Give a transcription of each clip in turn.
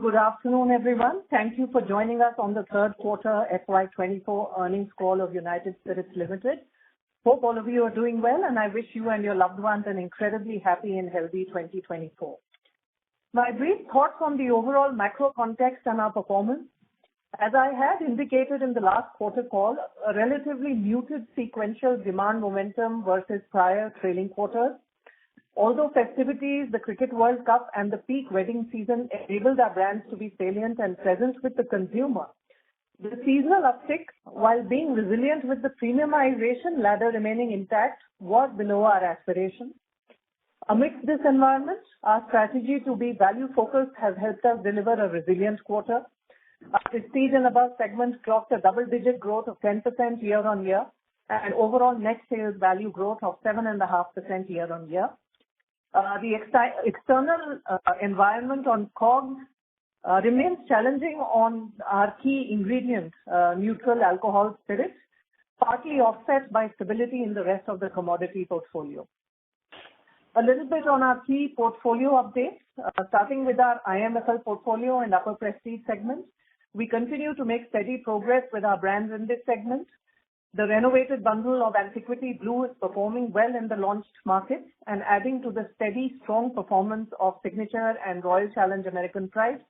Good afternoon, everyone. Thank you for joining us on the third quarter FY24 earnings call of United Spirits Limited. Hope all of you are doing well, and I wish you and your loved ones an incredibly happy and healthy 2024. My brief thoughts on the overall macro context and our performance. As I had indicated in the last quarter call, a relatively muted sequential demand momentum versus prior trailing quarters. Although festivities, the Cricket World Cup and the peak wedding season enabled our brands to be salient and present with the consumer, the seasonal uptick, while being resilient with the premiumization ladder remaining intact, was below our aspirations. Amidst this environment, our strategy to be value-focused has helped us deliver a resilient quarter. Our prestige and above segment clocked a double-digit growth of 10% year-on-year and overall net sales value growth of 7.5% year-on-year. The external environment on COGS remains challenging on our key ingredient, neutral alcohol spirits, partly offset by stability in the rest of the commodity portfolio. A little bit on our key portfolio updates, starting with our IMFL portfolio and upper prestige segment. We continue to make steady progress with our brands in this segment. The renovated bundle of Antiquity Blue is performing well in the launched markets and adding to the steady, strong performance of Signature and Royal Challenge American Pride.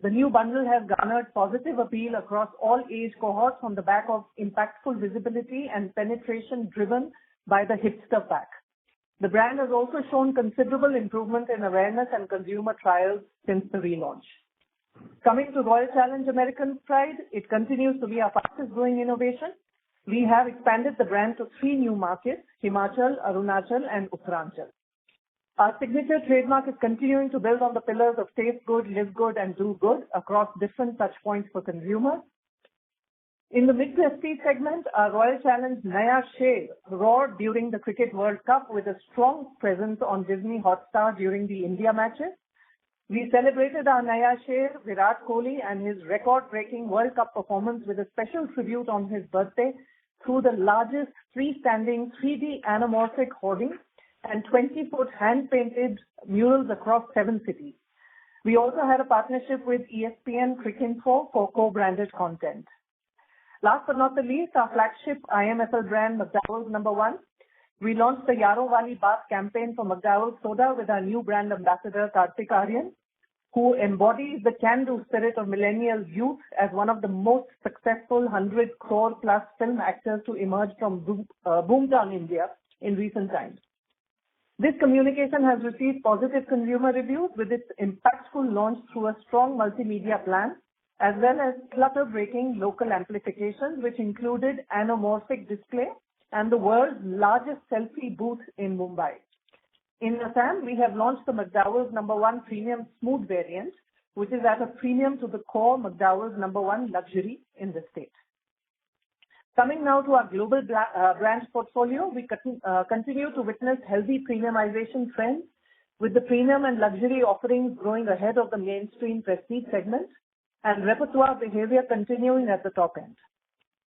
The new bundle has garnered positive appeal across all age cohorts on the back of impactful visibility and penetration driven by the hipster pack. The brand has also shown considerable improvement in awareness and consumer trials since the relaunch. Coming to Royal Challenge American Pride, it continues to be our fastest growing innovation. We have expanded the brand to 3 new markets, Himachal, Arunachal and Uttaranchal. Our signature trademark is continuing to build on the pillars of taste good, live good and do good across different touch points for consumers. In the mid-prestige segment, our Royal Challenge Naya Sher roared during the Cricket World Cup with a strong presence on Disney Hotstar during the India matches. We celebrated our Naya Sher, Virat Kohli, and his record-breaking World Cup performance with a special tribute on his birthday through the largest freestanding 3D anamorphic hoarding and 20-foot hand-painted murals across 7 cities. We also had a partnership with ESPN Cricinfo for co-branded content. Last but not the least, our flagship IMFL brand, McDowell's No. 1. We launched the Yaro Wali Baat campaign for McDowell's Soda with our new brand ambassador, Kartik Aaryan, who embodies the can-do spirit of millennial youth as one of the most successful 100 crore plus film actors to emerge from Boomtown, India in recent times. This communication has received positive consumer reviews with its impactful launch through a strong multimedia plan, as well as clutter-breaking local amplifications, which included anamorphic display and the world's largest selfie booth in Mumbai. In Assam, we have launched the McDowell's No. 1 Premium Smooth variant, which is at a premium to the core McDowell's No. 1 Luxury in the state. Coming now to our global brand portfolio, we continue to witness healthy premiumization trends, with the premium and luxury offerings growing ahead of the mainstream prestige segment and repertoire behavior continuing at the top end.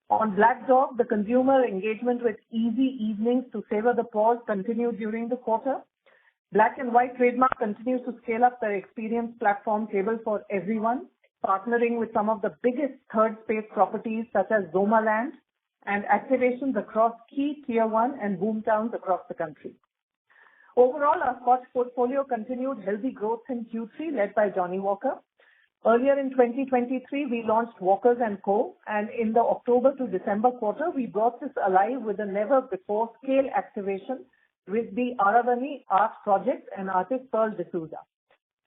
On Black Dog, the consumer engagement with easy evenings to savor the pause continued during the quarter. Black and White trademark continues to scale up their experience platform Table for Everyone, partnering with some of the biggest third space properties such as Zomaland and activations across key Tier 1 and boom towns across the country. Overall, our Scotch portfolio continued healthy growth in Q3 led by Johnnie Walker. Earlier in 2023, we launched Walker's & Co. and in the October to December quarter, we brought this alive with a never-before-scale activation with the Aravani Art Project and artist Pearl D'Souza.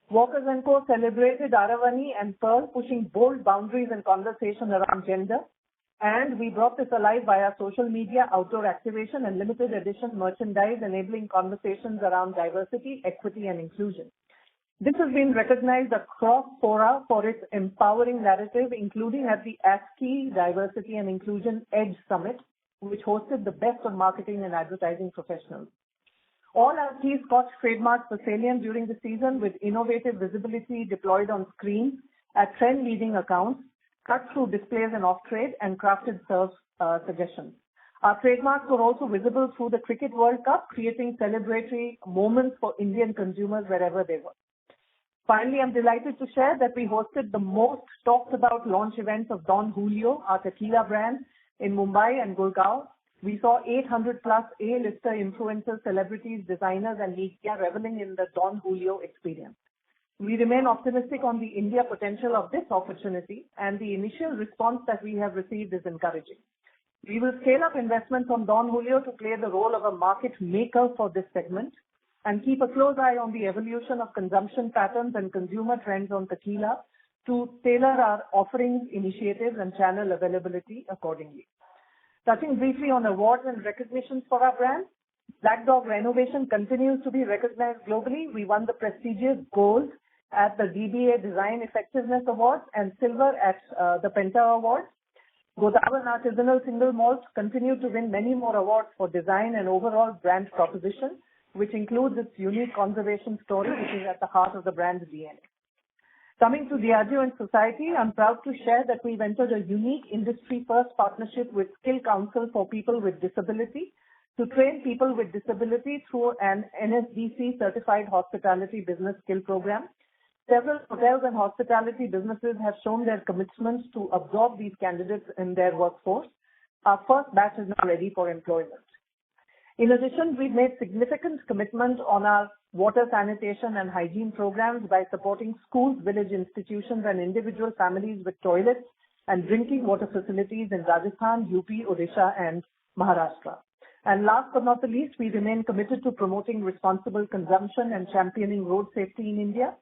Walker's & Co. celebrated Aravani and Pearl, pushing bold boundaries in conversation around gender, and we brought this alive via social media, outdoor activation, and limited edition merchandise enabling conversations around diversity, equity, and inclusion. This has been recognized across fora for its empowering narrative, including at the ASCII Diversity and Inclusion EDGE Summit, which hosted the best of marketing and advertising professionals. All our key Scotch trademarks were salient during the season, with innovative visibility deployed on screens at trend-leading accounts, cut-through displays and off-trade, and crafted serve suggestions. Our trademarks were also visible through the Cricket World Cup, creating celebratory moments for Indian consumers wherever they were. Finally, I'm delighted to share that we hosted the most talked about launch events of Don Julio, our tequila brand, in Mumbai and Gurgaon. We saw 800 plus A-lister influencers, celebrities, designers and media reveling in the Don Julio experience. We remain optimistic on the India potential of this opportunity, and the initial response that we have received is encouraging. We will scale up investments on Don Julio to play the role of a market maker for this segment and keep a close eye on the evolution of consumption patterns and consumer trends on tequila to tailor our offerings, initiatives and channel availability accordingly. Touching briefly on awards and recognitions for our brand, Black Dog Renovation continues to be recognized globally. We won the prestigious gold at the DBA Design Effectiveness Awards and silver at the Penta Awards. Godawan Artisanal Single Malt continued to win many more awards for design and overall brand proposition, which includes its unique conservation story, which is at the heart of the brand's DNA. Coming to Diageo and society, I'm proud to share that we've entered a unique industry-first partnership with Skill Council for People with Disability to train people with disability through an NSDC certified hospitality business skill program. Several hotels and hospitality businesses have shown their commitment to absorb these candidates in their workforce. Our first batch is now ready for employment. In addition, we've made significant commitment on our water sanitation and hygiene programs by supporting schools, village institutions and individual families with toilets and drinking water facilities in Rajasthan, UP, Odisha and Maharashtra. And last but not the least, we remain committed to promoting responsible consumption and championing road safety in India.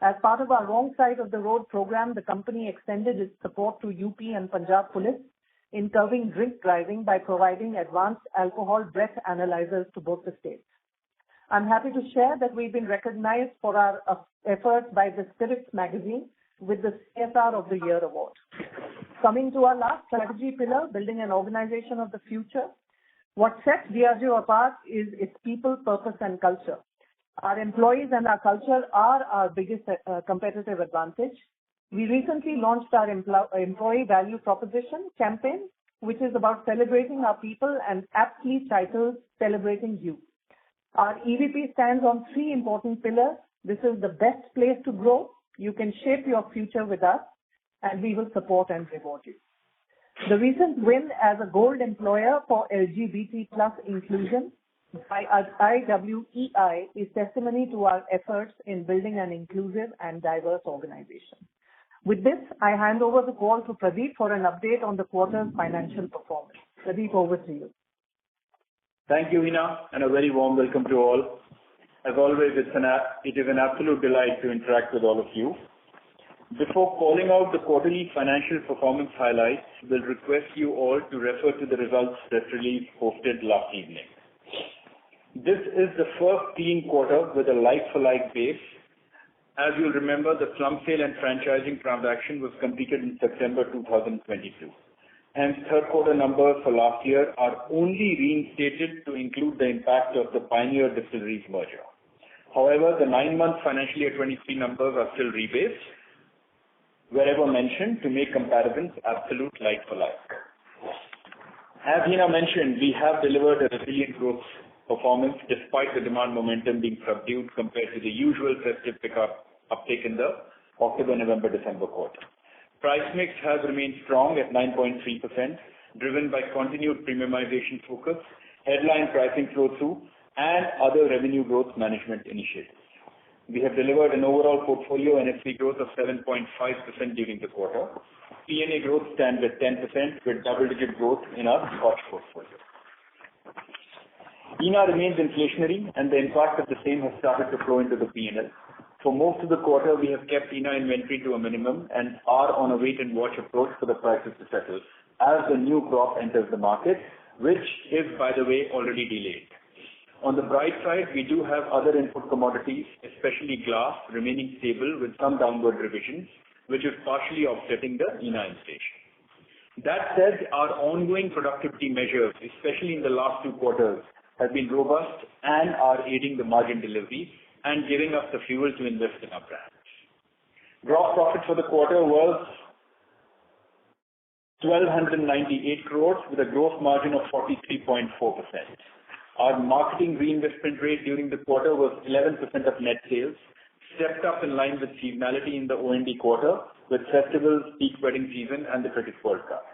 As part of our Wrong Side of the Road program, the company extended its support to UP and Punjab Police in curbing drink driving by providing advanced alcohol breath analyzers to both the states. I'm happy to share that we've been recognized for our efforts by the Spirits magazine with the CSR of the Year award. Coming to our last strategy pillar, building an organization of the future, what sets Diageo apart is its people, purpose and culture. Our employees and our culture are our biggest competitive advantage. We recently launched our employee value proposition campaign, which is about celebrating our people and aptly titled Celebrating You. Our EVP stands on three important pillars. This is the best place to grow. You can shape your future with us, and we will support and reward you. The recent win as a gold employer for LGBT plus inclusion by IWEI is testimony to our efforts in building an inclusive and diverse organization. With this, I hand over the call to Pradeep for an update on the quarter's financial performance. Pradeep, over to you. Thank you, Hina, and a very warm welcome to all. As always, it is an absolute delight to interact with all of you. Before calling out the quarterly financial performance highlights, we'll request you all to refer to the results press release posted last evening. This is the first clean quarter with a like-for-like base. As you'll remember, the slum sale and franchising transaction was completed in September 2022. Hence, third quarter numbers for last year are only reinstated to include the impact of the Pioneer Distilleries merger. However, the 9-month financial year 23 numbers are still rebased, wherever mentioned, to make comparisons absolute like-for-like. As Hina mentioned, we have delivered a resilient growth performance despite the demand momentum being subdued compared to the usual festive uptake in the October, November, December quarter. Price mix has remained strong at 9.3%, driven by continued premiumization focus, headline pricing flow-through, and other revenue growth management initiatives. We have delivered an overall portfolio NSV growth of 7.5% during the quarter. P&A growth stands at 10% with double-digit growth in our Scotch portfolio. ENA remains inflationary and the impact of the same has started to flow into the P&L. For most of the quarter, we have kept ENA inventory to a minimum and are on a wait-and-watch approach for the prices to settle as the new crop enters the market, which is, by the way, already delayed. On the bright side, we do have other input commodities, especially glass, remaining stable with some downward revisions, which is partially offsetting the ENA inflation. That said, our ongoing productivity measures, especially in the last 2 quarters, have been robust and are aiding the margin delivery and giving us the fuel to invest in our brands. Gross profit for the quarter was 1,298 crores with a gross margin of 43.4%. Our marketing reinvestment rate during the quarter was 11% of net sales, stepped up in line with seasonality in the O&D quarter, with festivals, peak wedding season, and the Cricket World Cup.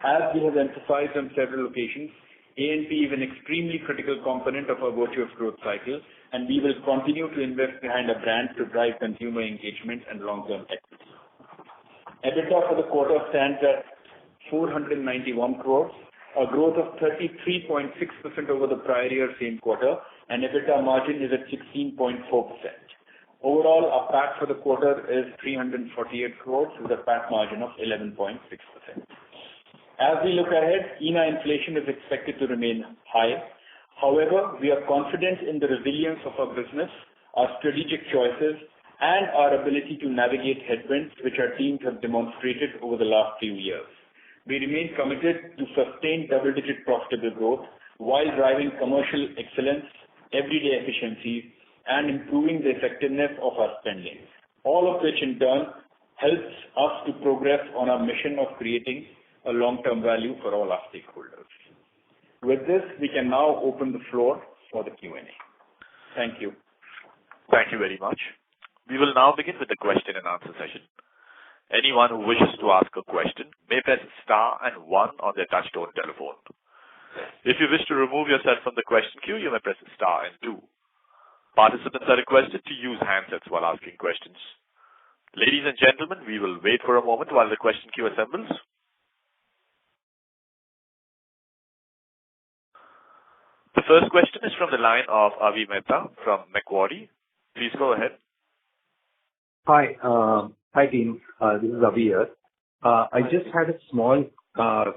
As we have emphasized on several occasions, A&P is an extremely critical component of our virtuous growth cycle, and we will continue to invest behind our brand to drive consumer engagement and long-term equity. EBITDA for the quarter stands at 491 crores, a growth of 33.6% over the prior year same quarter, and EBITDA margin is at 16.4%. Overall, our PAT for the quarter is 348 crores with a PAT margin of 11.6%. As we look ahead, ENA inflation is expected to remain high. However, we are confident in the resilience of our business, our strategic choices, and our ability to navigate headwinds which our teams have demonstrated over the last few years. We remain committed to sustain double-digit profitable growth while driving commercial excellence, everyday efficiencies, and improving the effectiveness of our spending, all of which in turn helps us to progress on our mission of creating a long-term value for all our stakeholders. With this, we can now open the floor for the Q&A. Thank you. Thank you very much. We will now begin with the question and answer session. Anyone who wishes to ask a question may press star and 1 on their touchtone telephone. If you wish to remove yourself from the question queue, you may press star and 2. Participants are requested to use handsets while asking questions. Ladies and gentlemen, we will wait for a moment while the question queue assembles. The first question is from the line of Avi Mehta from Macquarie. Please go ahead. Hi, team. This is Avi here. I just had a small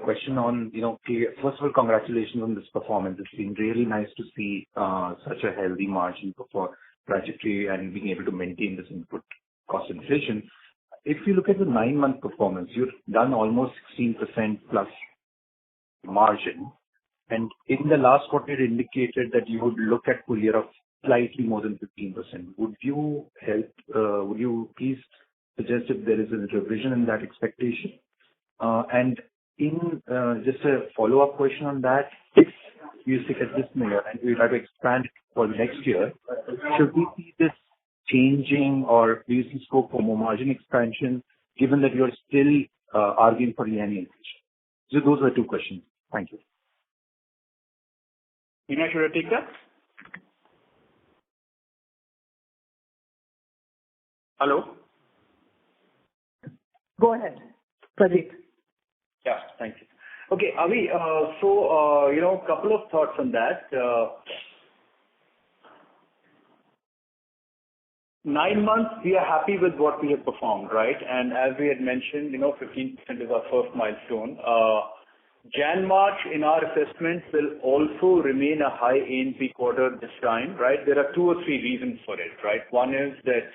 question on, first of all, congratulations on this performance. It's been really nice to see such a healthy margin for trajectory and being able to maintain this input cost inflation. If you look at the 9-month performance, you've done almost 16% plus margin. And in the last quarter, it indicated that you would look at full year of slightly more than 15%. Would you please suggest if there is a revision in that expectation? And in just a follow-up question on that, if you stick at this year and we try to expand for next year, should we see this changing or do you see scope for more margin expansion given that you're still arguing for the annual inflation? So those are 2 questions. Thank you. Hina, should I take that? Hello? Go ahead, Pradeep. Yeah, thank you. Okay, Avi, a couple of thoughts on that. 9 months, we are happy with what we have performed, right? And as we had mentioned, 15% is our first milestone. Jan-March, in our assessment, will also remain a high A&P quarter this time, right? There are 2 or 3 reasons for it, right? One is that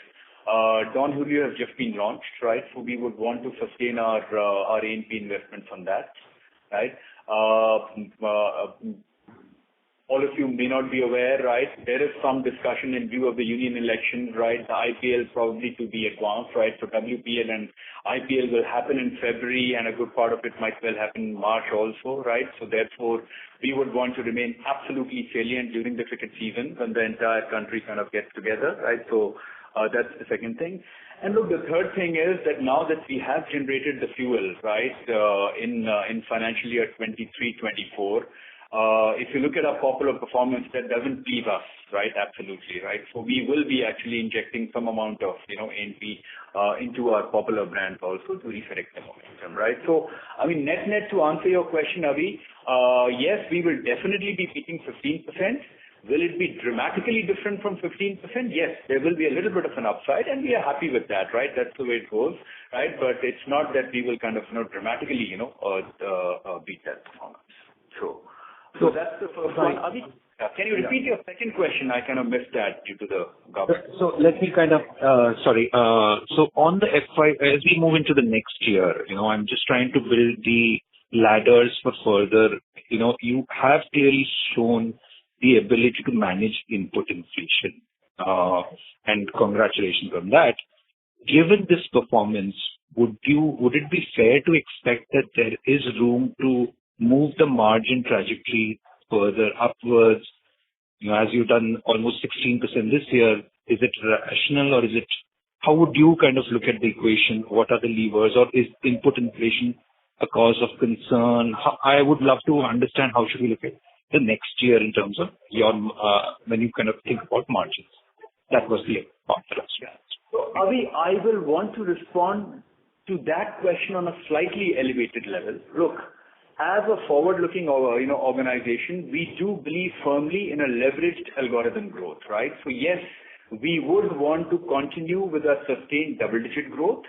Don Julio has just been launched, right? So we would want to sustain our A&P investments on that, right? All of you may not be aware, right? There is some discussion in view of the union elections, right? The IPL probably to be advanced, right? So WPL and IPL will happen in February, and a good part of it might well happen in March also, right? So therefore, we would want to remain absolutely salient during the cricket season when the entire country kind of gets together, right? So that's the second thing. And look, the third thing is that now that we have generated the fuel, right, in financial year 23-24, if you look at our popular performance, that doesn't leave us, right? Absolutely, right? So we will be actually injecting some amount of, A&P into our popular brands also to resurrect the momentum, right? So, I mean, net to answer your question, Avi, yes, we will definitely be beating 15%. Will it be dramatically different from 15%? Yes, there will be a little bit of an upside, and we are happy with that, right? That's the way it goes, right? But it's not that we will kind of, dramatically, beat that performance. So that's the first one. Avi, can you repeat your second question? I kind of missed that due to the government. So let me so on the as we move into the next year, I'm just trying to build the ladders for further, you have clearly shown the ability to manage input inflation, and congratulations on that. Given this performance, would it be fair to expect that there is room to move the margin trajectory further upwards? As you've done almost 16% this year, Is it rational, or how would you kind of look at the equation? What are the levers, or is input inflation a cause of concern? I would love to understand how should we look at the next year in terms of your, when you kind of think about margins. That was the part that I was trying to answer. So, Avi, I will want to respond to that question on a slightly elevated level. Look, as a forward-looking organization, we do believe firmly in a leveraged algorithm growth, right? So yes, we would want to continue with a sustained double-digit growth,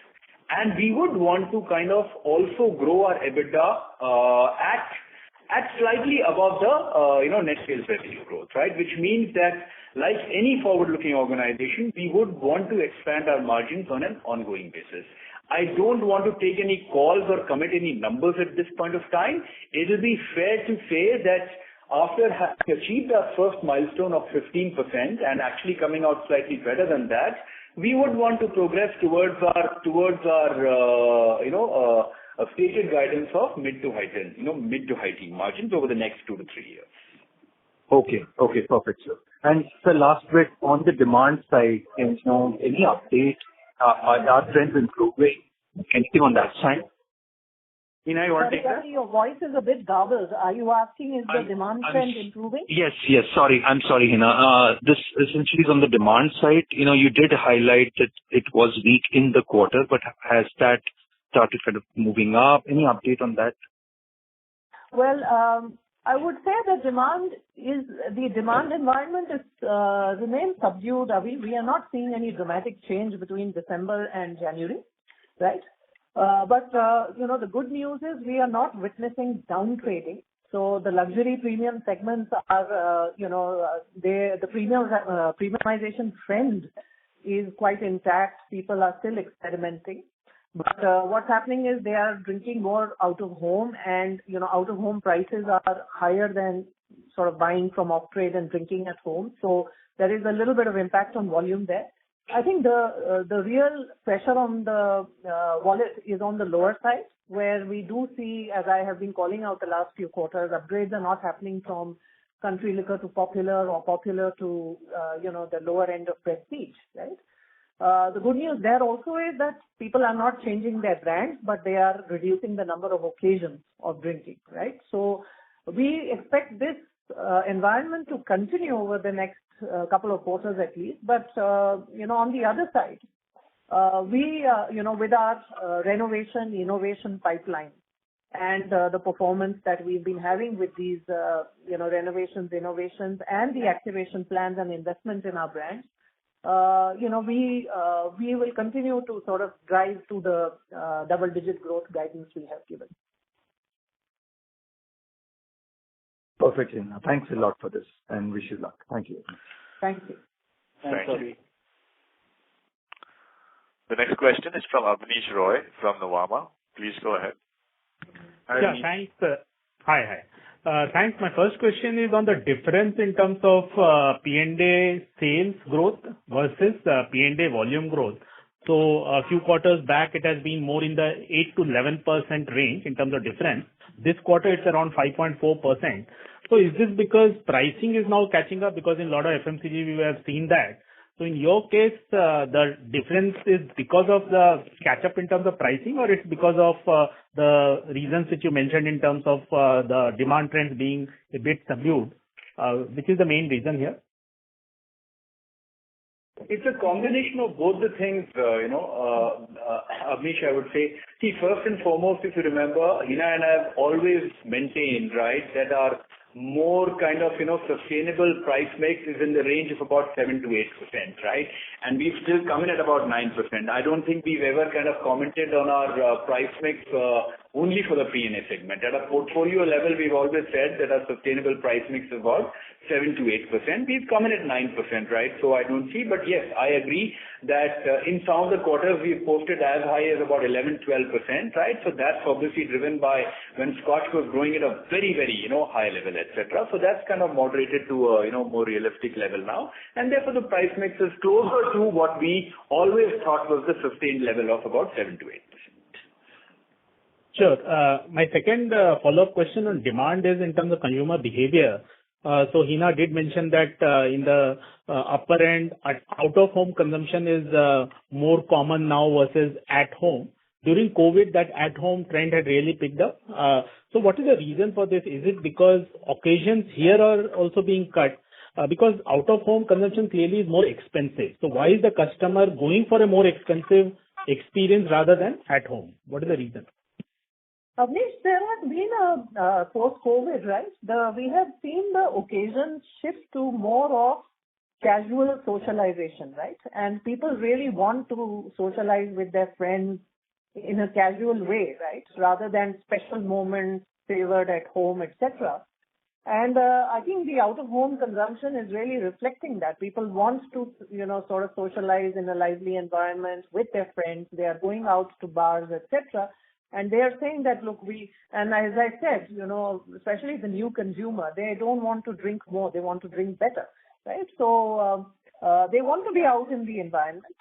and we would want to kind of also grow our EBITDA at slightly above the net sales revenue growth, right? Which means that, like any forward-looking organization, we would want to expand our margins on an ongoing basis. I don't want to take any calls or commit any numbers at this point of time. It will be fair to say that after having achieved our first milestone of 15% and actually coming out slightly better than that, we would want to progress towards our stated guidance of mid to high teen margins over the next 2 to 3 years. Okay, perfect, sir. And the last bit on the demand side, any update? Are trends improving? Anything on that side? Hina, you want to take that? Your voice is a bit garbled. Are you asking, is the demand trend improving? Yes. Sorry. I'm sorry, Hina. This essentially is on the demand side. You did highlight that it was weak in the quarter, but has that started kind of moving up? Any update on that? Well, I would say the demand environment remains subdued, Avi. We are not seeing any dramatic change between December and January, right? But the good news is we are not witnessing downtrading. So the luxury premium segments are, the premiumization trend is quite intact. People are still experimenting. But what's happening is they are drinking more out of home, and out of home prices are higher than sort of buying from off trade and drinking at home. So there is a little bit of impact on volume there. I think the real pressure on the wallet is on the lower side, where we do see, as I have been calling out the last few quarters, upgrades are not happening from country liquor to popular, or popular to the lower end of prestige, right? The good news there also is that people are not changing their brands, but they are reducing the number of occasions of drinking, right? So we expect this environment to continue over the next couple of quarters at least. But, on the other side, we, with our renovation, innovation pipeline and the performance that we've been having with these, renovations, innovations, and the activation plans and investment in our brands, we will continue to sort of drive to the double-digit growth guidance we have given. Perfect, Hina. Thanks a lot for this, and wish you luck. Thank you. Thank you. Thank you. The next question is from Abneesh Roy from Nuvama. Please go ahead. Yeah, thanks. Hi. Thanks. My first question is on the difference in terms of P&A sales growth versus P&A volume growth. So a few quarters back, it has been more in the 8 to 11% range in terms of difference. This quarter, it's around 5.4%. So is this because pricing is now catching up? Because in a lot of FMCG, we have seen that. So in your case, the difference is because of the catch-up in terms of pricing, or it's because of the reasons that you mentioned in terms of the demand trends being a bit subdued? Which is the main reason here? It's a combination of both the things, Abneesh, I would say. See, first and foremost, if you remember, Hina and I have always maintained, right, that our more kind of, sustainable price mix is in the range of about 7 to 8%, right? And we've still come in at about 9%. I don't think we've ever kind of commented on our price mix only for the P&A segment. At a portfolio level, we've always said that our sustainable price mix is about 7 to 8%. We've come in at 9%, right? So I don't see, but yes, I agree that in some of the quarters we've posted as high as about 11, 12%, right? So that's obviously driven by when Scotch was growing at a very, very, high level, etc. So that's kind of moderated to a, more realistic level now. And therefore the price mix is closer to what we always thought was the sustained level of about 7 to 8%. Sure. My second follow-up question on demand is in terms of consumer behavior. So Hina did mention that in the upper end, out-of-home consumption is more common now versus at home. During COVID, that at-home trend had really picked up. So what is the reason for this? Is it because occasions here are also being cut? Because out-of-home consumption clearly is more expensive. So why is the customer going for a more expensive experience rather than at home? What is the reason? Avnish, there has been a post-COVID, right? We have seen the occasion shift to more of casual socialization, right? And people really want to socialize with their friends in a casual way, right? Rather than special moments favored at home, etc. And I think the out-of-home consumption is really reflecting that. People want to, sort of socialize in a lively environment with their friends. They are going out to bars, etc. And they are saying that, look, and as I said, especially the new consumer, they don't want to drink more. They want to drink better, right? So they want to be out in the environment,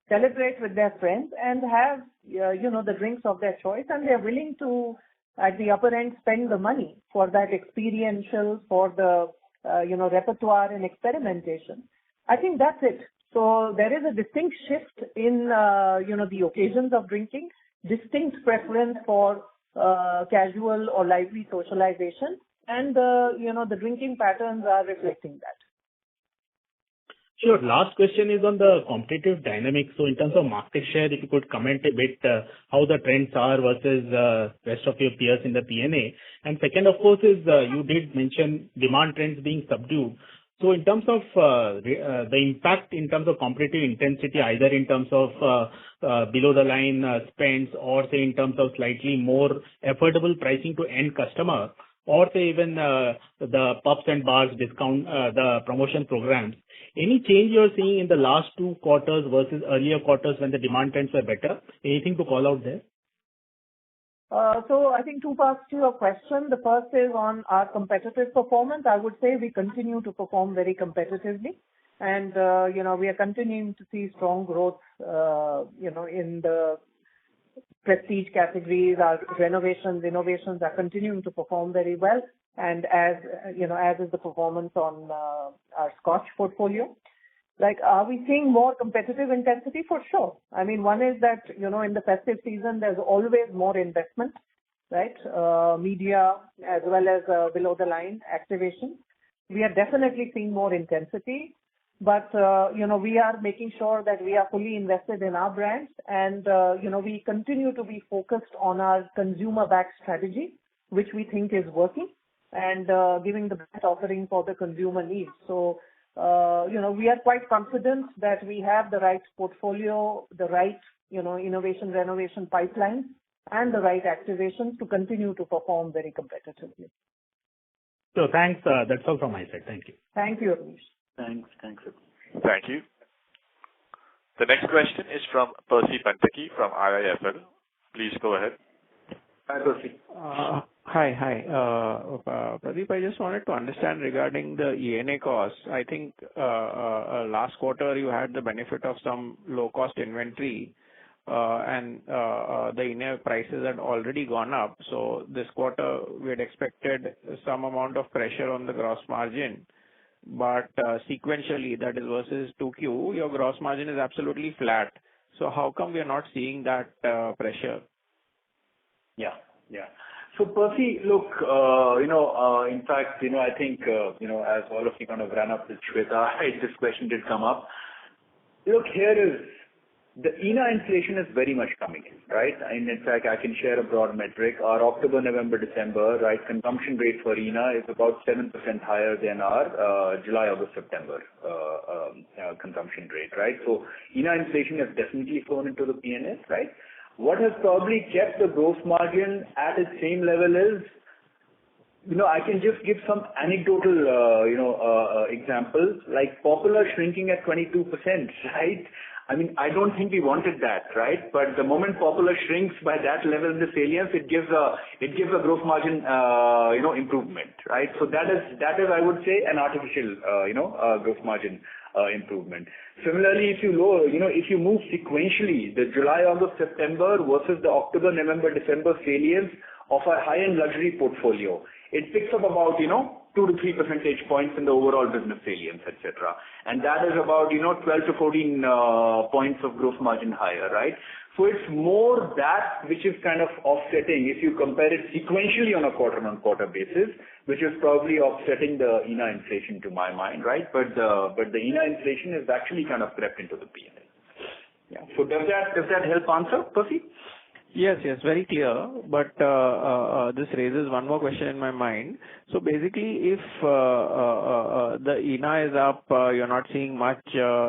celebrate with their friends and have, the drinks of their choice. And they're willing to, at the upper end, spend the money for that experiential, for the, repertoire and experimentation. I think that's it. So there is a distinct shift in, the occasions of drinking, distinct preference for casual or lively socialization, and the drinking patterns are reflecting that. Sure. Last question is on the competitive dynamics. So in terms of market share, if you could comment a bit how the trends are versus rest of your peers in the P&A. And second, of course, is you did mention demand trends being subdued. So in terms of the impact in terms of competitive intensity, either in terms of below the line spends or say in terms of slightly more affordable pricing to end customer, or say even the pubs and bars discount, the promotion programs, any change you're seeing in the last 2 quarters versus earlier quarters when the demand trends were better? Anything to call out there? So I think 2 parts to your question. The first is on our competitive performance. I would say we continue to perform very competitively. And, we are continuing to see strong growth, in the prestige categories. Our innovations are continuing to perform very well. And as is the performance on our Scotch portfolio. Like, are we seeing more competitive intensity? For sure. I mean, one is that, in the festive season, there's always more investment, right? Media as well as below the line activation. We are definitely seeing more intensity, but, we are making sure that we are fully invested in our brands and, we continue to be focused on our consumer-backed strategy, which we think is working and giving the best offering for the consumer needs. So, we are quite confident that we have the right portfolio, the right, innovation, renovation pipeline, and the right activations to continue to perform very competitively. So thanks. That's all from my side. Thank you. Thank you, Avnish. Thanks. Thank you. The next question is from Percy Panthaki from IIFL. Please go ahead. Hi, Percy. Hi. Pradeep, I just wanted to understand regarding the ENA costs. I think last quarter you had the benefit of some low-cost inventory and the ENA prices had already gone up. So this quarter we had expected some amount of pressure on the gross margin. But sequentially, that is versus 2Q, your gross margin is absolutely flat. So how come we are not seeing that pressure? Yeah. So Percy, look, in fact, I think, as all of you kind of ran up with Shweta, this question did come up. Look, here is, the ENA inflation is very much coming in, right? And in fact, I can share a broad metric. Our October, November, December, right, consumption rate for ENA is about 7% higher than our July, August, September consumption rate, right? So ENA inflation has definitely flown into the P&L, right? What has probably kept the gross margin at its same level is, I can just give some anecdotal, examples, like Popular shrinking at 22%, right? I mean, I don't think we wanted that, right? But the moment Popular shrinks by that level in the salience, it gives a gross margin, improvement, right? So that is, I would say, an artificial, gross margin improvement. Similarly, if you move sequentially, the July, August, September versus the October, November, December salience of our high-end luxury portfolio, it picks up about, 2 to 3 percentage points in the overall business salience, etc. And that is about, 12 to 14 points of gross margin higher, right? So it's more that which is kind of offsetting if you compare it sequentially on a quarter-on-quarter basis, which is probably offsetting the ENA inflation to my mind, right? But the ENA inflation is actually kind of crept into the P&L. Yeah. So does that help answer, Percy? Yes, very clear. But this raises one more question in my mind. So basically, if the ENA is up, you're not seeing much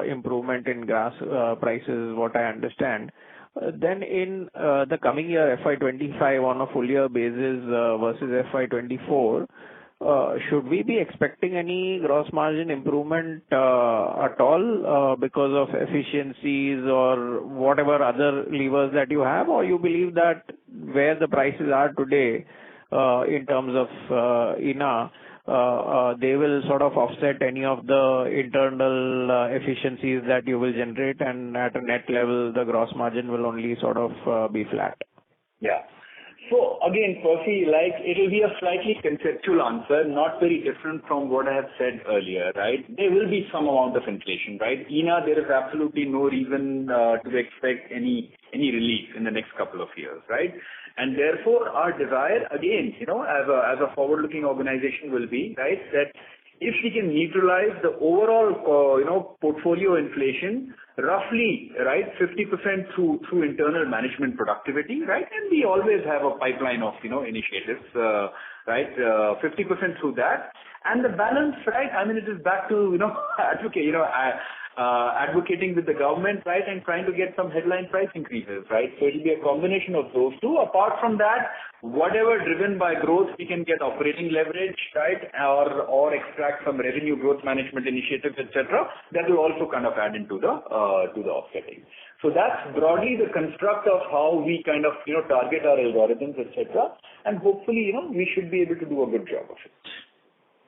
improvement in gas prices, what I understand. Then in the coming year, FY25 on a full year basis versus FY24, should we be expecting any gross margin improvement at all because of efficiencies or whatever other levers that you have, or you believe that where the prices are today in terms of ENA, they will sort of offset any of the internal efficiencies that you will generate, and at a net level, the gross margin will only sort of be flat? Yeah. So again, Percy, it will be a slightly conceptual answer, not very different from what I have said earlier, right? There will be some amount of inflation, right? ENA, there is absolutely no reason to expect any relief in the next couple of years, right? And therefore, our desire, again, as a forward-looking organization will be, right, that if we can neutralize the overall, portfolio inflation, roughly, right, 50% through internal management productivity, right? And we always have a pipeline of, initiatives, right, 50% through that. And the balance, right, I mean, it is back to, advocating with the government, right, and trying to get some headline price increases, right? So it will be a combination of those two. Apart from that, whatever driven by growth, we can get operating leverage, right, or extract some revenue growth management initiatives, etc. That will also kind of add into the offsetting. So that's broadly the construct of how we kind of, target our algorithms, etc. And hopefully, we should be able to do a good job of it.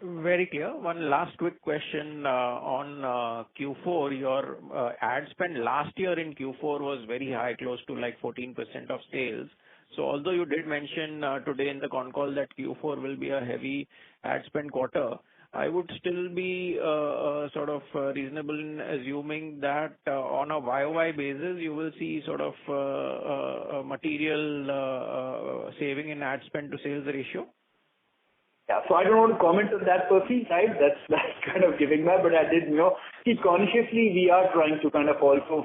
Very clear. One last quick question on Q4. Your ad spend last year in Q4 was very high, close to like 14% of sales. So although you did mention today in the concall that Q4 will be a heavy ad spend quarter, I would still be sort of reasonable in assuming that on a YOY basis, you will see sort of a material saving in ad spend to sales ratio. Yeah, so I don't want to comment on that, Percy, right? That's kind of giving that, but I did, see, consciously we are trying to kind of also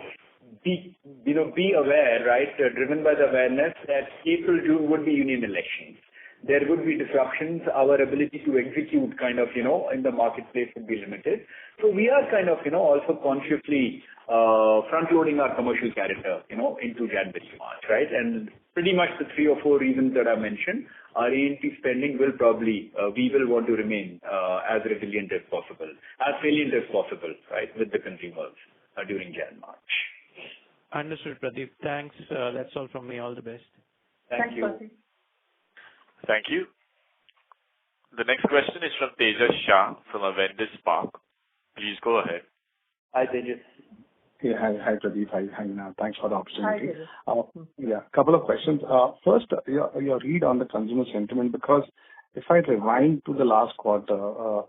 be aware, right, driven by the awareness that April, June would be union elections. There would be disruptions. Our ability to execute kind of, in the marketplace would be limited. So we are kind of, also consciously front-loading our commercial calendar, into January, March, right? And pretty much the 3 or 4 reasons that I mentioned, our A&P spending will probably, we will want to remain as resilient as possible, as salient as possible, right, with the consumers during Jan, March. Understood, Pradeep. Thanks. That's all from me. All the best. Thank you. Percy. Thank you. The next question is from Tejas Shah from Avendus Spark. Please go ahead. Hi, Tejas. Yeah, hi, Pradeep. Hi, Hina. Thanks for the opportunity. Hi, Yeah, couple of questions. First, your read on the consumer sentiment, because if I rewind to the last quarter,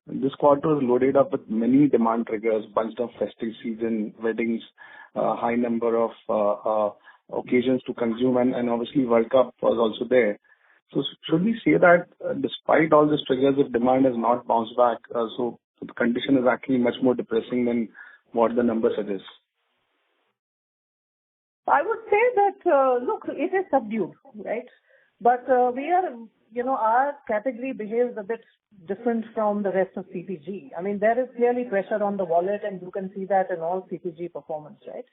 this quarter was loaded up with many demand triggers, bunch of festive season, weddings, high number of occasions to consume, and obviously World Cup was also there. So should we say that despite all these triggers, if demand has not bounced back, so the condition is actually much more depressing than what the number suggests? I would say that, look, it is subdued, right? But we are, our category behaves a bit different from the rest of CPG. I mean, there is clearly pressure on the wallet, and you can see that in all CPG performance, right?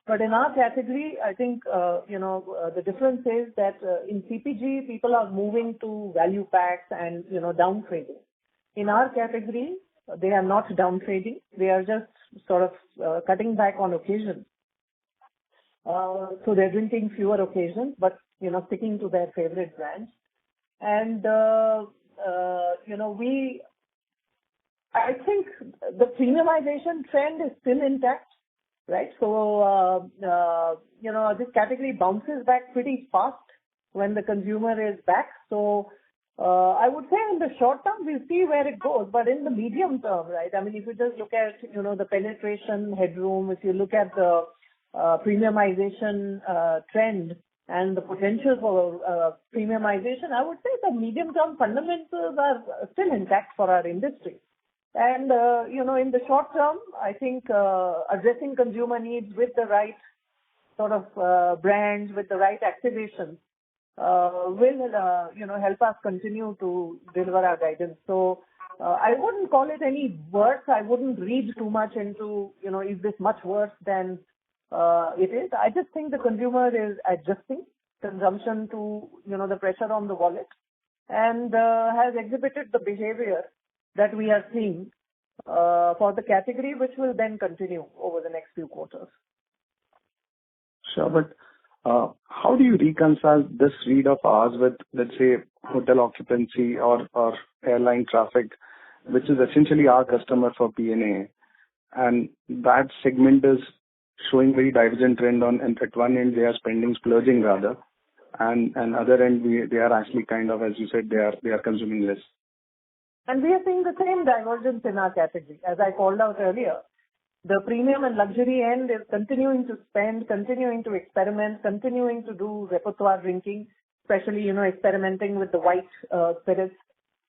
But in our category, I think, the difference is that in CPG, people are moving to value packs and, downtrading. In our category, they are not downtrading. They are just sort of cutting back on occasions. So they're drinking fewer occasions, but, sticking to their favorite brands. And, I think the premiumization trend is still intact. Right. So, this category bounces back pretty fast when the consumer is back. So, I would say in the short term, we'll see where it goes, but in the medium term, right? I mean, if you just look at, the penetration headroom, if you look at the premiumization trend and the potential for premiumization, I would say the medium-term fundamentals are still intact for our industry. And, in the short term, I think addressing consumer needs with the right sort of brands, with the right activation, will help us continue to deliver our guidance. So I wouldn't call it any worse. I wouldn't read too much into, is this much worse than it is. I just think the consumer is adjusting consumption to, the pressure on the wallet and has exhibited the behavior that we are seeing for the category, which will then continue over the next few quarters. Sure, but how do you reconcile this read of ours with, let's say, hotel occupancy or airline traffic, which is essentially our customer for P&A, and that segment is showing very divergent trend and at one end they are splurging rather, and other end they are actually kind of, as you said, they are consuming less. And we are seeing the same divergence in our category. As I called out earlier, the premium and luxury end is continuing to spend, continuing to experiment, continuing to do repertoire drinking, especially, experimenting with the white spirits,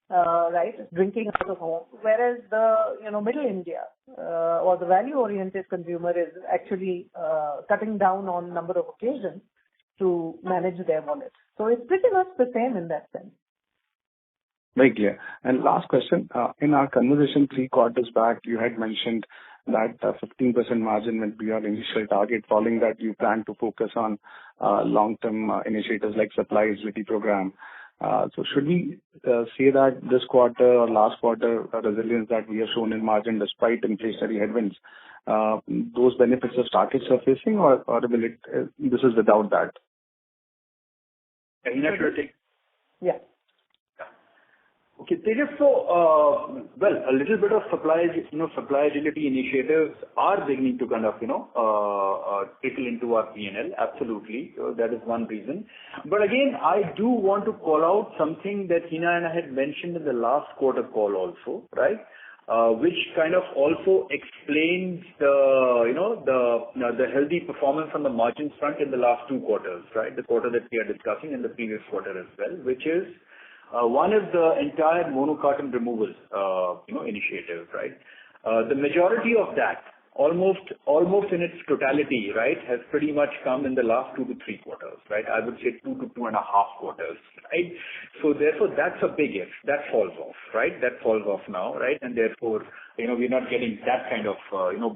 right, drinking out of home. Whereas the, middle India or the value-oriented consumer is actually cutting down on number of occasions to manage their wallet. So it's pretty much the same in that sense. Very clear. And last question, in our conversation 3 quarters back, you had mentioned that 15% margin will be your initial target. Following that, you plan to focus on long-term initiatives like supply agility program. So should we say that this quarter or last quarter resilience that we have shown in margin despite inflationary headwinds, those benefits have started surfacing, or will it? This is without that? Hina, should I take? Yeah. Okay, Tejas, so, a little bit of supply agility initiatives are beginning to kind of, trickle into our P&L. Absolutely. That is one reason. But again, I do want to call out something that Hina and I had mentioned in the last quarter call also, right? Which kind of also explains the healthy performance on the margins front in the last 2 quarters, right? The quarter that we are discussing and the previous quarter as well, which is one is the entire mono carton removal, initiative, right? The majority of that, almost in its totality, right, has pretty much come in the last 2 to 3 quarters, right? I would say 2 to 2.5 quarters, right? So therefore, that's a big if. That falls off, right? That falls off now, right? And therefore, we're not getting that kind of,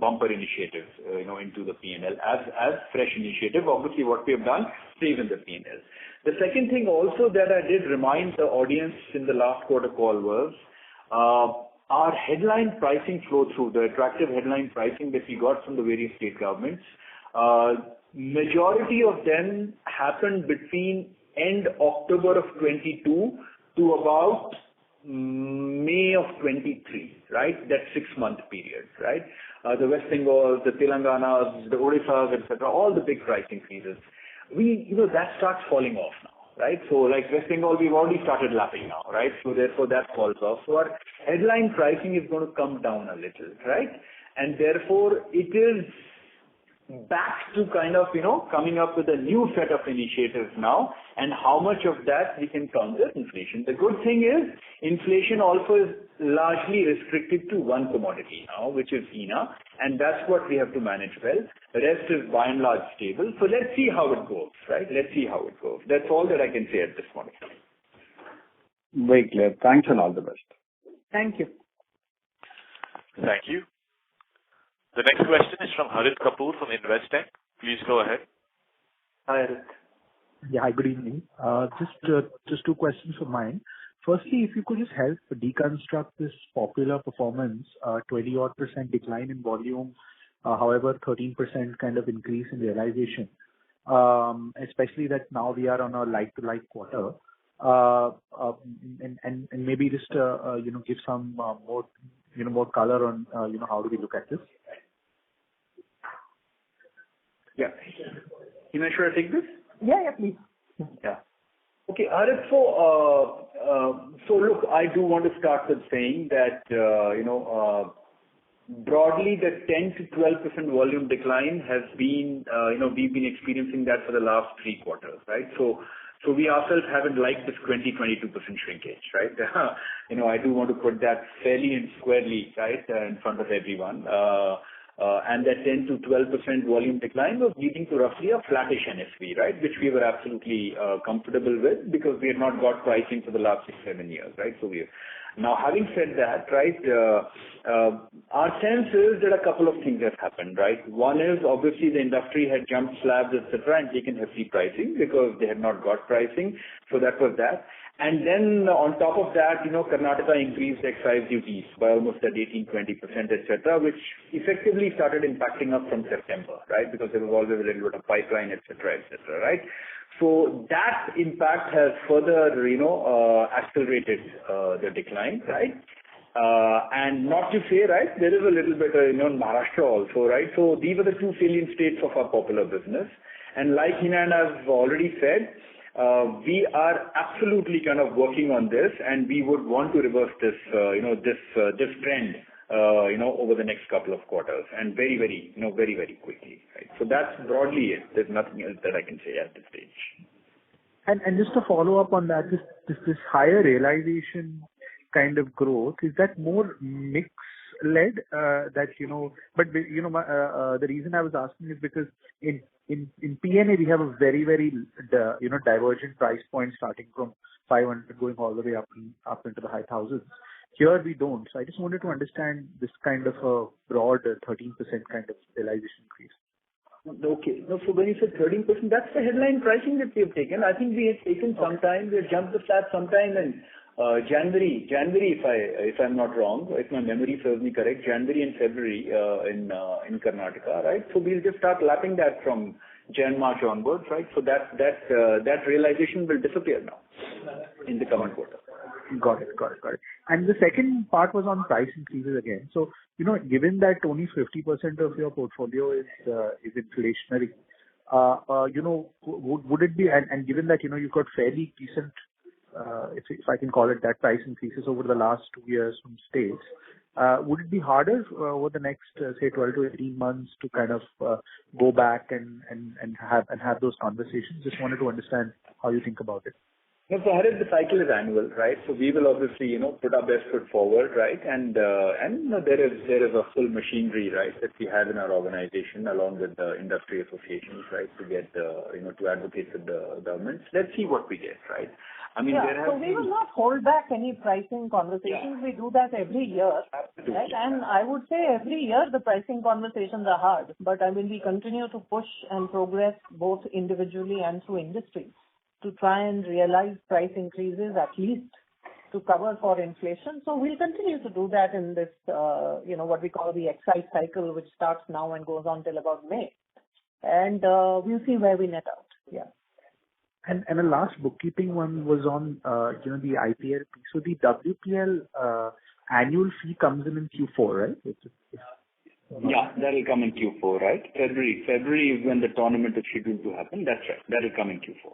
bumper initiatives, into the P&L as fresh initiative. Obviously, what we have done stays in the P&L. The second thing also that I did remind the audience in the last quarter call was our headline pricing flow through, the attractive headline pricing that we got from the various state governments. Majority of them happened between end October of 22 to about May of 23, right? That 6-month period, right? The West Bengals, the Telanganas, the Odissas, etc., all the big price increases. That starts falling off now, right? So like West Bengal, we've already started lapping now, right? So therefore that falls off. So our headline pricing is going to come down a little, right? And therefore it is back to kind of, coming up with a new set of initiatives now, and how much of that we can counter inflation. The good thing is inflation also is largely restricted to one commodity now, which is Hina, and that's what we have to manage well. The rest is by and large stable. So let's see how it goes, right? Let's see how it goes. That's all that I can say at this point. Very clear. Thanks and all the best. Thank you. Thank you. The next question is from Harit Kapoor from Investec. Please go ahead. Hi, Harit. Yeah, hi, good evening. Just 2 questions of mine. Firstly, if you could just help deconstruct this popular performance, 20-odd% decline in volume, however, 13% kind of increase in realization, especially that now we are on a like-to-like quarter, and maybe just give some more color on how do we look at this? Yeah. Hina, should I take this? Yeah, please. Yeah. Okay, Harit, so So look, I do want to start with saying that, broadly, the 10 to 12% volume decline has been, we've been experiencing that for the last 3 quarters, right? So we ourselves haven't liked this 20-22% shrinkage, right? I do want to put that fairly and squarely, right, in front of everyone. And that 10 to 12% volume decline was leading to roughly a flattish NSV, right, which we were absolutely comfortable with because we had not got pricing for the last 6-7 years, right? So now, having said that, right, our sense is that a couple of things have happened, right? One is obviously the industry had jumped slabs, etc., and taken hefty pricing because they had not got pricing. So that was that. And then on top of that, Karnataka increased excise duties by almost at 18-20%, etc., which effectively started impacting us from September, right? Because there was always a little bit of pipeline, etc., right? So that impact has further, accelerated the decline, right? And not to say, right, there is a little bit in Maharashtra also, right? So these are the 2 salient states of our popular business. And like Hina and I've already said, we are absolutely kind of working on this, and we would want to reverse this, this trend, over the next couple of quarters, and very, very, very, very quickly, right? So that's broadly it. There's nothing else that I can say at this stage. And just to follow up on that, this higher realization kind of growth, is that more mix led? But the reason I was asking is because in P&A we have a very, very divergent price point starting from 500 going all the way up into the high thousands. Here we don't. So I just wanted to understand this kind of a broad 13% kind of realization increase. Okay. No, so when you said 13%, that's the headline pricing that we have taken. I think we have taken sometime, we have jumped the slab sometime in January, if I'm not wrong, if my memory serves me correct, January and February in Karnataka, right? So we'll just start lapping that from Jan, March onwards, right? So that realization will disappear now in the coming quarter. Got it. And the second part was on price increases again. So, given that only 50% of your portfolio is inflationary, would it be, and given that, you've got fairly decent, if I can call it that, price increases over the last 2 years from states, would it be harder over the next, say, 12 to 18 months to kind of go back and have those conversations? Just wanted to understand how you think about it. No, so Harit, the cycle is annual, right? So we will obviously, put our best foot forward, right? And there is a full machinery, right, that we have in our organization along with the industry associations, right, to get, to advocate with the governments. Let's see what we get, right? I mean, so we will not hold back any pricing conversations. Yeah. We do that every year, absolutely, right? And I would say every year the pricing conversations are hard, but I mean we continue to push and progress both individually and through industry to try and realize price increases at least to cover for inflation. So we'll continue to do that in this, what we call the excise cycle, which starts now and goes on till about May. And we'll see where we net out. Yeah. And the last bookkeeping one was on, the IPL. So the WPL annual fee comes in Q4, right? Yeah, that will come in Q4, right? February is when the tournament is scheduled to happen. That's right. That will come in Q4.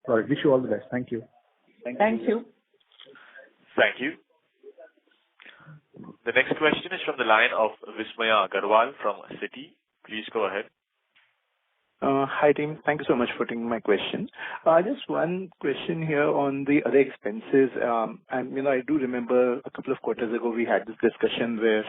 All right. Wish you all the best. Thank you. Thank you. Thank you. The next question is from the line of Vismaya Agarwal from Citi. Please go ahead. Hi, team. Thank you so much for taking my question. Just one question here on the other expenses. And, I do remember a couple of quarters ago we had this discussion where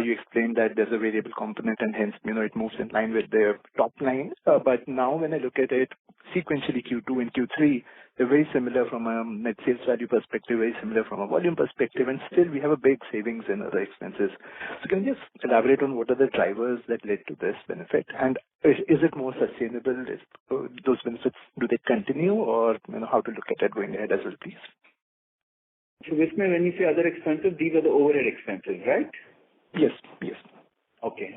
you explained that there's a variable component and hence, it moves in line with the top line. But now when I look at it sequentially, Q2 and Q3, they're very similar from a net sales value perspective, very similar from a volume perspective, and still we have a big savings in other expenses. So can you just elaborate on what are the drivers that led to this benefit? And is it more sustainable? Those benefits, do they continue, or how to look at it going ahead as well, please? So Vismaya, when you say other expenses, these are the overhead expenses, right? Yes. Okay.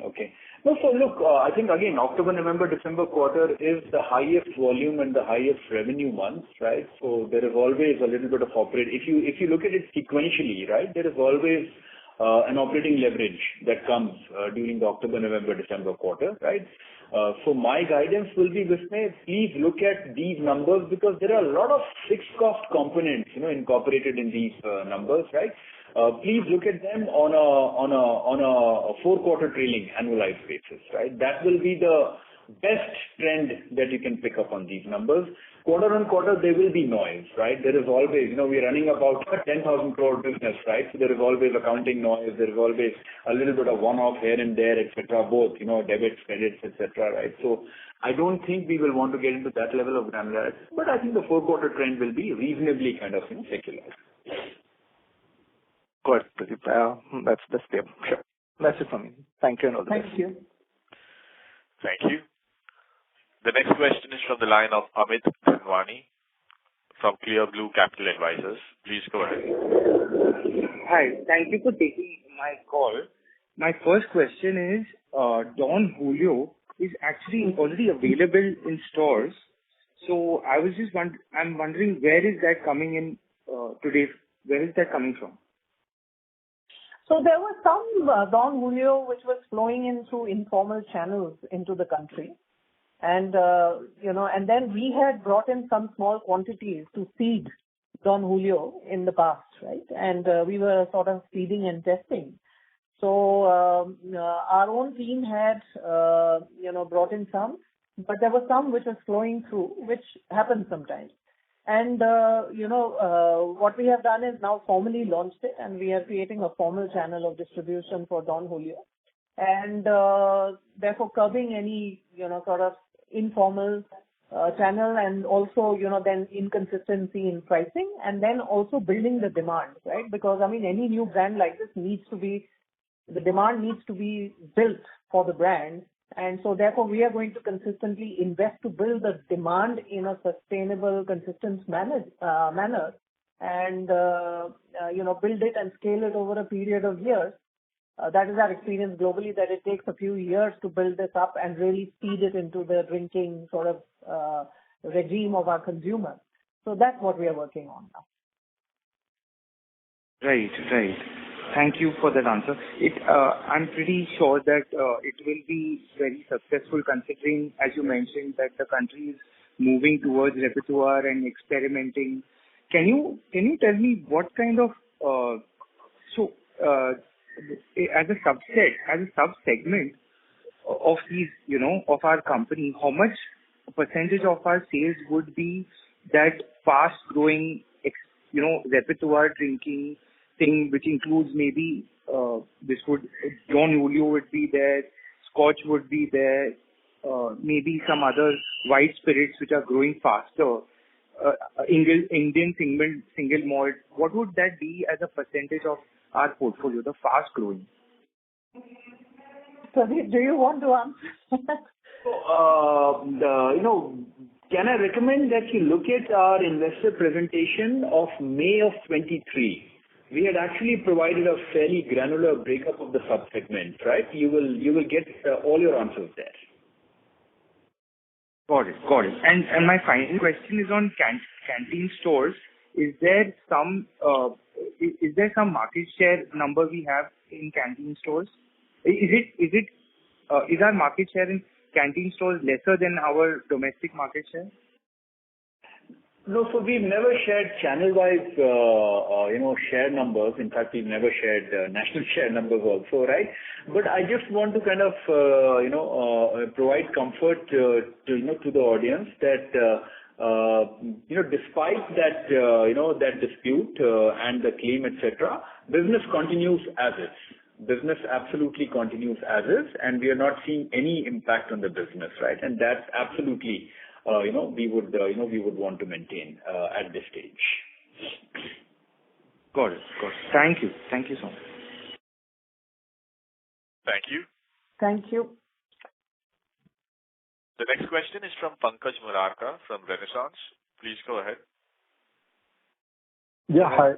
No, so look, I think again, October, November, December quarter is the highest volume and the highest revenue months, right? So there is always a little bit of if you look at it sequentially, right, there is always an operating leverage that comes during the October, November, December quarter, right? So my guidance will be, Visnay, please look at these numbers because there are a lot of fixed cost components, incorporated in these numbers, right? Please look at them on a 4-quarter trailing annualized basis, right? That will be the best trend that you can pick up on these numbers. Quarter on quarter, there will be noise, right? There is always, we're running about a 10,000 crore business, right? So there is always accounting noise. There is always a little bit of one-off here and there, etc. Both, debits, credits, etc. Right? So I don't think we will want to get into that level of granularity, but I think the 4-quarter trend will be reasonably kind of secular. Good, Pradeep. That's clear. Sure. That's it from me. Thank you and all the best. Thank you. Thank you. The next question is from the line of Amit Dhanwani from Clear Blue Capital Advisors. Please go ahead. Hi. Thank you for taking my call. My first question is, Don Julio is actually already available in stores. So I'm wondering where is that coming in today? Where is that coming from? So there was some Don Julio which was flowing in through informal channels into the country. And, and then we had brought in some small quantities to seed Don Julio in the past, right? And we were sort of seeding and testing. So our own team had, brought in some, but there was some which was flowing through, which happens sometimes. And, what we have done is now formally launched it, and we are creating a formal channel of distribution for Don Julio. And therefore curbing any, sort of informal channel and also, then inconsistency in pricing and then also building the demand, right? Because, any new brand like this the demand needs to be built for the brand. And so therefore we are going to consistently invest to build the demand in a sustainable, consistent manner and, build it and scale it over a period of years. That is our experience globally, that it takes a few years to build this up and really feed it into the drinking sort of regime of our consumers. So that's what we are working on now. Right. Thank you for that answer. I'm pretty sure that it will be very successful considering, as you mentioned, that the country is moving towards repertoire and experimenting. Can you tell me what kind of as a sub-segment of these, of our company, how much percentage of our sales would be that fast-growing, repertoire drinking thing, which includes maybe Don Julio would be there, Scotch would be there, maybe some other white spirits which are growing faster, Indian single malt. What would that be as a percentage of our portfolio, the fast growing? Pradeep, do you want to answer? Can I recommend that you look at our investor presentation of May of 23? We had actually provided a fairly granular breakup of the sub-segments, right? You will get all your answers there. Got it. And my final question is on canteen stores. Is there some market share number we have in canteen stores? Is our market share in canteen stores lesser than our domestic market share? No, so we've never shared channel-wise, share numbers. In fact, we've never shared national share numbers also, right? But I just want to kind of, provide comfort to the audience that, despite that, that dispute and the claim, etc., business continues as is. Business absolutely continues as is, and we are not seeing any impact on the business, right? And that's absolutely, we would want to maintain at this stage. Got it. Thank you so much. Thank you. Thank you. The next question is from Pankaj Murarka from Renaissance. Please go ahead. Yeah, hi.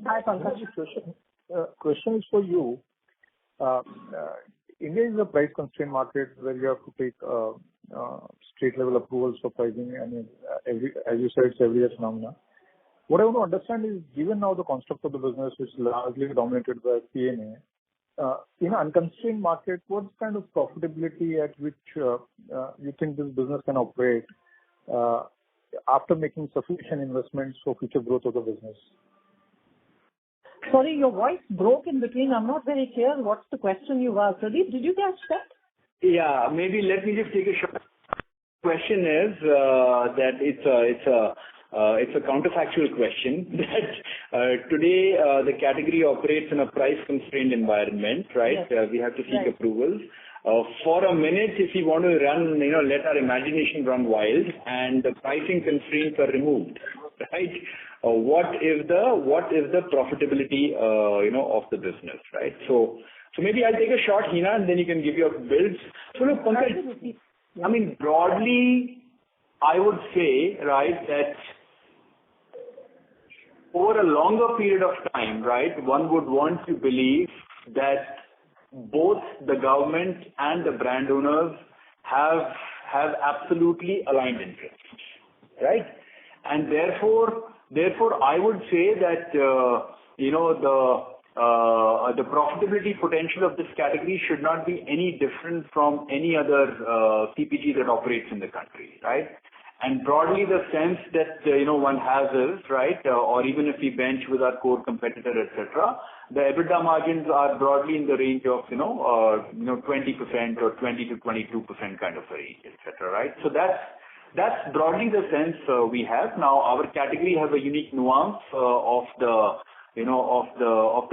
Hi, Pankaj. Question is for you. India is a price-constrained market where you have to take state-level approvals for pricing, and as you said, it's every year phenomena. What I want to understand is, given now the construct of the business is largely dominated by P&A, in an unconstrained market, what kind of profitability at which you think this business can operate after making sufficient investments for future growth of the business? Sorry, your voice broke in between. I'm not very clear what's the question you asked. Pradeep, did you catch that? Yeah, maybe let me just take a shot. Question is that it's a counterfactual question that today the category operates in a price-constrained environment, right? Yes. We have to seek approvals. For a minute, if we want to run, let our imagination run wild, and the pricing constraints are removed, right? What is the profitability, of the business, right? So maybe I'll take a shot, Hina, and then you can give your builds. So look, Pankaj, I mean, broadly, I would say, right, that over a longer period of time, right, one would want to believe that both the government and the brand owners have absolutely aligned interests, right? And therefore, I would say that the profitability potential of this category should not be any different from any other CPG that operates in the country, right? And broadly, the sense that one has is, right, or even if we bench with our core competitor, etc., the EBITDA margins are broadly in the range of 20% or 20 to 22% kind of a range, etc., right? So that's broadly the sense we have. Now, our category has a unique nuance of the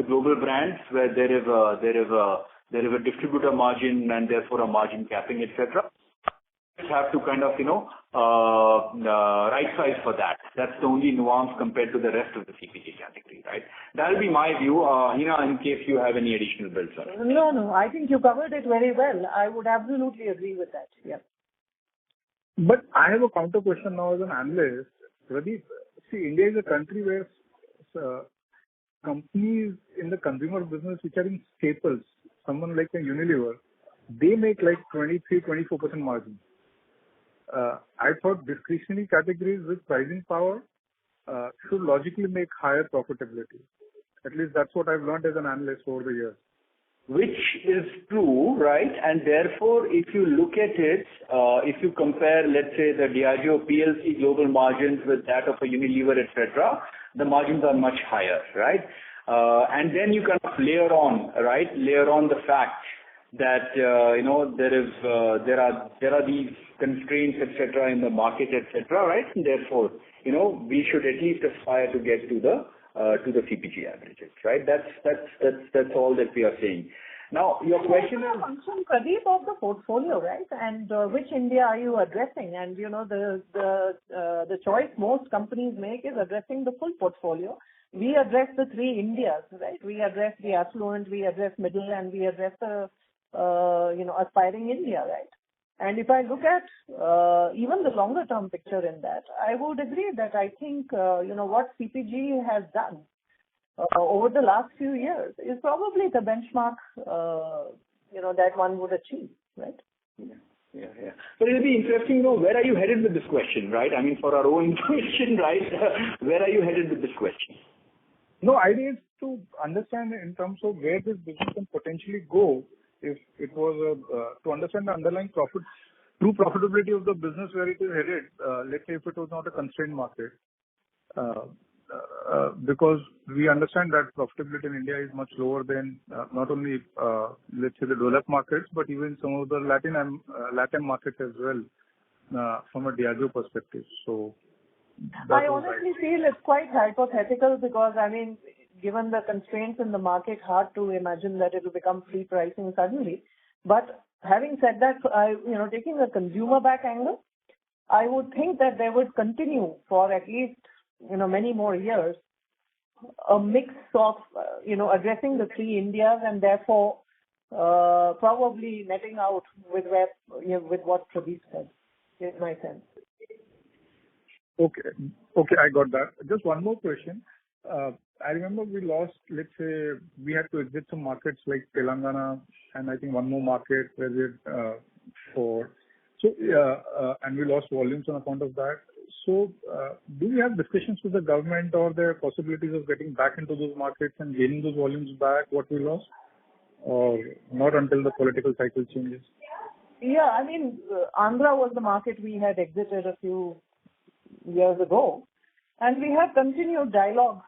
global brands, where there is a distributor margin and therefore a margin capping, etc. Have to kind of right size for that. That's the only nuance compared to the rest of the CPG category, right? That'll be my view. Hina, in case you have any additional builds on it. No, I think you covered it very well. I would absolutely agree with that. Yeah. But I have a counter question now as an analyst. Pradeep, see, India is a country where companies in the consumer business which are in staples, someone like a Unilever, they make like 23-24% margin. I thought discretionary categories with pricing power should logically make higher profitability. At least that's what I've learned as an analyst over the years. Which is true, right? And therefore, if you look at it, if you compare, let's say, the Diageo PLC global margins with that of a Unilever, etc., the margins are much higher, right? And then you kind of layer on the fact that there are these constraints, etc., in the market, etc., right? And therefore, we should at least aspire to get to the CPG averages, right? That's all that we are saying. Now, your question is function, Pradeep, of the portfolio, right? And which India are you addressing? And the choice most companies make is addressing the full portfolio. We address the three Indias, right? We address the affluent, we address middle, and we address the aspiring India, right? And if I look at even the longer term picture in that, I would agree that I think what CPG has done over the last few years is probably the benchmark that one would achieve, right? Yeah. But it'll be interesting to know, where are you headed with this question, right? I mean, for our own information, right? Where are you headed with this question? No, idea is to understand in terms of where this business can potentially go. If it was to understand the underlying true profitability of the business, where it is headed, let's say if it was not a constrained market, because we understand that profitability in India is much lower than not only, let's say, the developed markets, but even some of the Latin markets as well, from a Diageo perspective. So I honestly feel it's quite hypothetical because, I mean, given the constraints in the market, hard to imagine that it will become free pricing suddenly. But having said that, taking a consumer back angle, I would think that they would continue for at least, many more years, a mix of, addressing the three Indias and therefore probably netting out with what Pradeep said, is my sense. Okay, I got that. Just one more question. I remember we lost, let's say, we had to exit some markets like Telangana and I think one more market where and we lost volumes on account of that. So, do we have discussions with the government or there are possibilities of getting back into those markets and gaining those volumes back, what we lost? or not until the political cycle changes? Yeah, I mean, Andhra was the market we had exited a few years ago, and we have continued dialogue,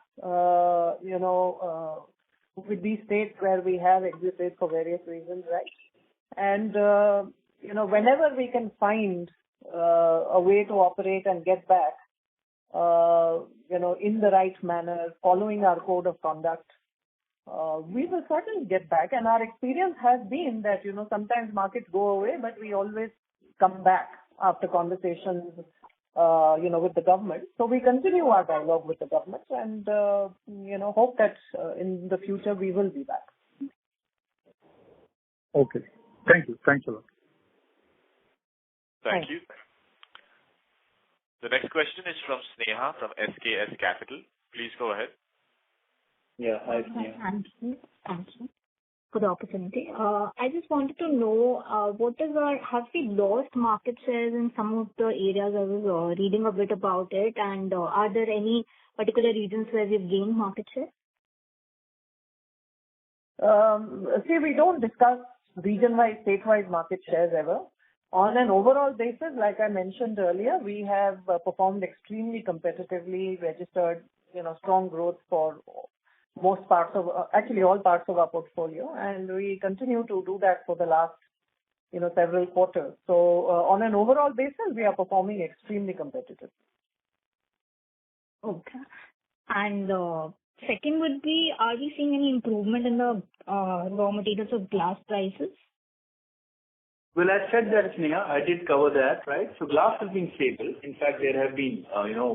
with these states where we have exited for various reasons, right? And, whenever we can find a way to operate and get back, in the right manner, following our code of conduct, we will certainly get back. And our experience has been that, sometimes markets go away, but we always come back after conversations, with the government. So we continue our dialogue with the government and, hope that in the future we will be back. Okay. Thank you. Thanks a lot. Thank you. The next question is from Sneha from SKS Capital. Please go ahead. Yeah. Hi, Sneha. Thank you for the opportunity. I just wanted to know, have we lost market shares in some of the areas? I was reading a bit about it, and are there any particular regions where we've gained market share? We don't discuss region-wise, state-wise market shares ever. On an overall basis, like I mentioned earlier, we have performed extremely competitively, registered, strong growth for most parts of, actually all parts of our portfolio, and we continue to do that for the last, several quarters. So on an overall basis, we are performing extremely competitive. Okay. And second would be, are we seeing any improvement in the raw materials of glass prices? Well, I said that, Sneha, I did cover that, right? So glass has been stable. In fact, there have been,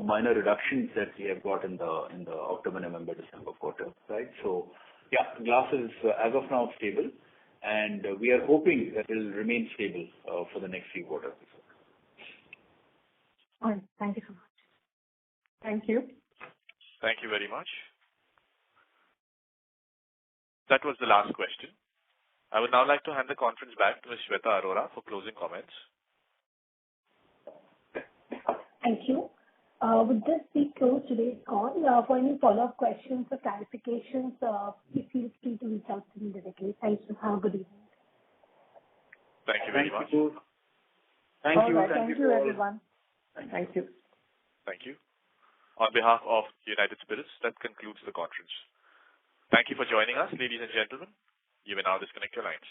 minor reductions that we have got in the October, November, December quarter, right? So, yeah, glass is, as of now, stable, and we are hoping that it will remain stable for the next few quarters. All right. Thank you so much. Thank you. Thank you very much. That was the last question. I would now like to hand the conference back to Ms. Shweta Arora for closing comments. Thank you. With this, we close today's call. For any follow-up questions or clarifications, please feel free to reach out to me directly. Thank you. Have a good evening. Thank you very much. Thank you. Thank you, everyone. Thank you. Thank you. On behalf of United Spirits, that concludes the conference. Thank you for joining us, ladies and gentlemen. You may now disconnect your lines.